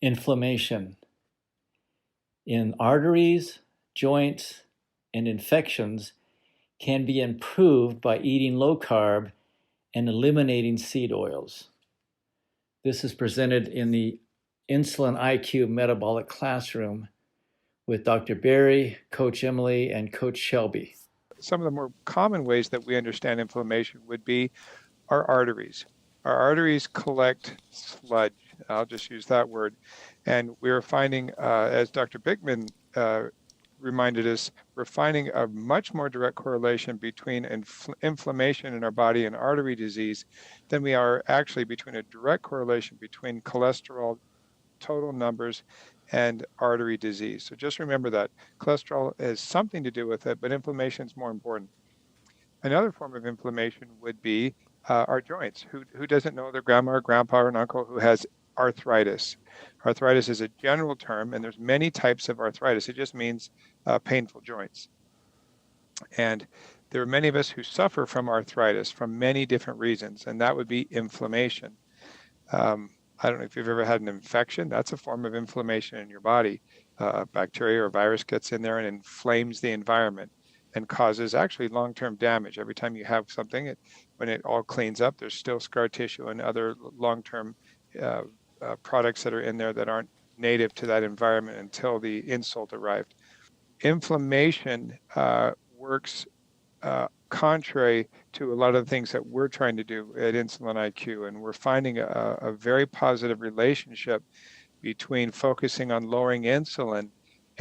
Inflammation in arteries, joints, and infections can be improved by eating low carb and eliminating seed oils. This is presented in the InsulinIQ Metabolic Classroom with Dr. Barry, Coach Emily, and Coach Shelby. Some of the more common ways that we understand inflammation would be our arteries. Our arteries collect sludge. I'll just use that word. And we're finding, as Dr. Bickman reminded us, we're finding a much more direct correlation between inflammation in our body and artery disease than we are actually between a direct correlation between cholesterol total numbers and artery disease. So just remember that cholesterol has something to do with it, but inflammation is more important. Another form of inflammation would be our joints. Who doesn't know their grandma or grandpa or an uncle who has arthritis? Arthritis is a general term, and there's many types of arthritis. It just means painful joints. And there are many of us who suffer from arthritis from many different reasons, and that would be inflammation. I don't know if you've ever had an infection. That's a form of inflammation in your body. Bacteria or virus gets in there and inflames the environment and causes actually long-term damage. Every time you have something, when it all cleans up, there's still scar tissue and other long-term products that are in there that aren't native to that environment until the insult arrived. Inflammation works contrary to a lot of the things that we're trying to do at InsulinIQ, and we're finding a very positive relationship between focusing on lowering insulin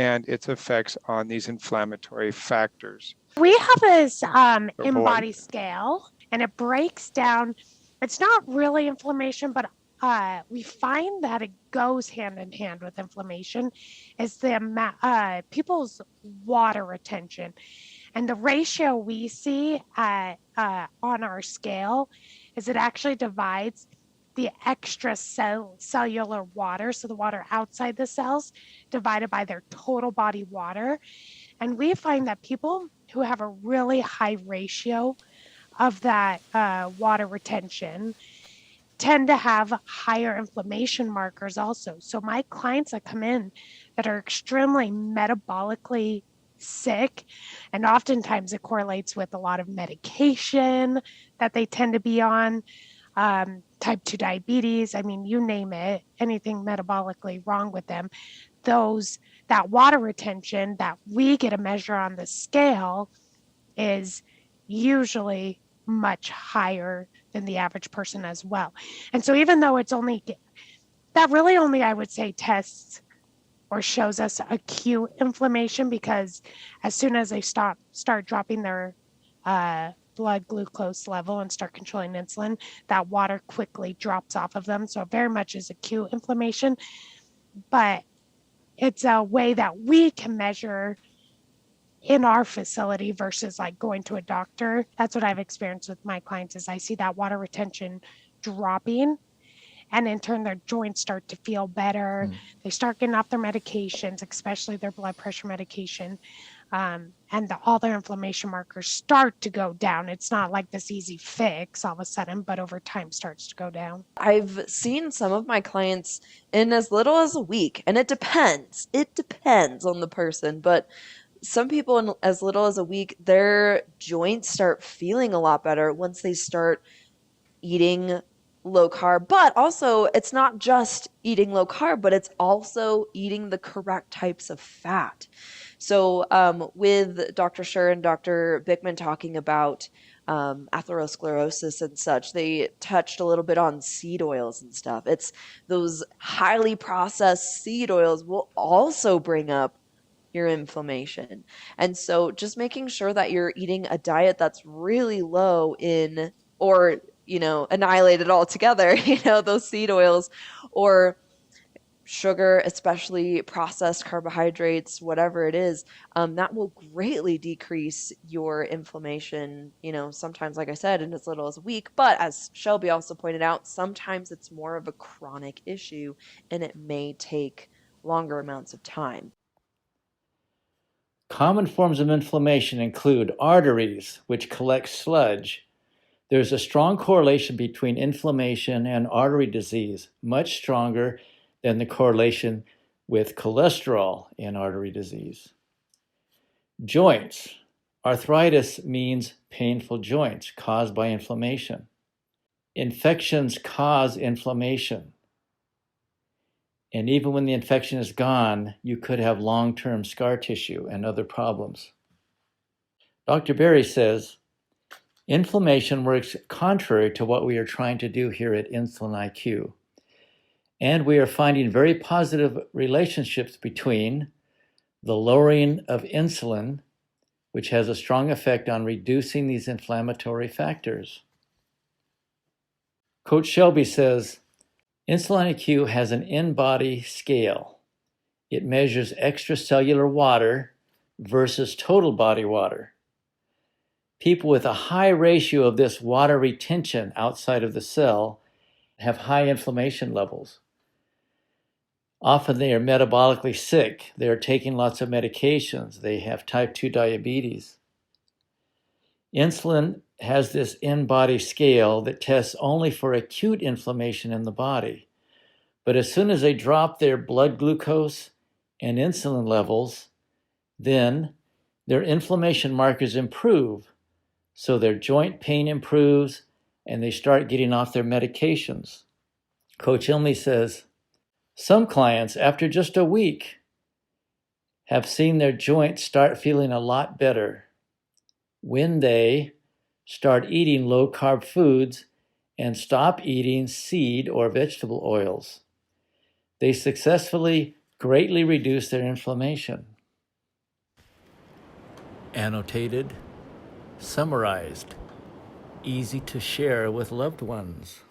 and its effects on these inflammatory factors. We have this in-body scale, and it breaks down. It's not really inflammation, but we find that it goes hand in hand with inflammation, is the people's water retention. And the ratio we see on our scale is it actually divides the extra-cellular water, so the water outside the cells, divided by their total body water. And we find that people who have a really high ratio of that water retention tend to have higher inflammation markers also. So my clients that come in that are extremely metabolically sick, and oftentimes it correlates with a lot of medication that they tend to be on, type 2 diabetes, I mean, you name it, anything metabolically wrong with them, that water retention that we get a measure on the scale is usually much higher than the average person as well. And so even though it's only, that really only, I would say, tests or shows us acute inflammation, because as soon as they start dropping their blood glucose level and start controlling insulin, that water quickly drops off of them. So it very much is acute inflammation, but it's a way that we can measure in our facility versus like going to a doctor. That's what I've experienced with my clients, is I see that water retention dropping, and in turn their joints start to feel better. They start getting off their medications, especially their blood pressure medication, and all their inflammation markers start to go down. It's not like this easy fix all of a sudden, but over time starts to go down. I've seen some of my clients in as little as a week, and it depends. It depends on the person, but some people in as little as a week, their joints start feeling a lot better once they start eating low carb. But also, it's not just eating low carb, but it's also eating the correct types of fat. So with Dr. Scher and Dr. Bickman talking about atherosclerosis and such, they touched a little bit on seed oils and stuff. It's those highly processed seed oils will also bring up your inflammation. And so just making sure that you're eating a diet that's really low in, or, annihilate it all together, those seed oils or sugar, especially processed carbohydrates, whatever it is, that will greatly decrease your inflammation, sometimes, like I said, in as little as a week. But as Shelby also pointed out, sometimes it's more of a chronic issue and it may take longer amounts of time. Common forms of inflammation include arteries, which collect sludge. There's a strong correlation between inflammation and artery disease, much stronger than the correlation with cholesterol in artery disease. Joints. Arthritis means painful joints caused by inflammation. Infections cause inflammation. And even when the infection is gone, you could have long-term scar tissue and other problems. Dr. Berry says, inflammation works contrary to what we are trying to do here at InsulinIQ. And we are finding very positive relationships between the lowering of insulin, which has a strong effect on reducing these inflammatory factors. Coach Shelby says, InsulinIQ has an in-body scale. It measures extracellular water versus total body water. People with a high ratio of this water retention outside of the cell have high inflammation levels. Often they are metabolically sick. They are taking lots of medications. They have type 2 diabetes. Insulin has this in-body scale that tests only for acute inflammation in the body. But as soon as they drop their blood glucose and insulin levels, then their inflammation markers improve. So their joint pain improves and they start getting off their medications. Coach Ilme says, some clients, after just a week, have seen their joints start feeling a lot better when they start eating low-carb foods and stop eating seed or vegetable oils. They successfully greatly reduce their inflammation. Annotated, summarized, easy to share with loved ones.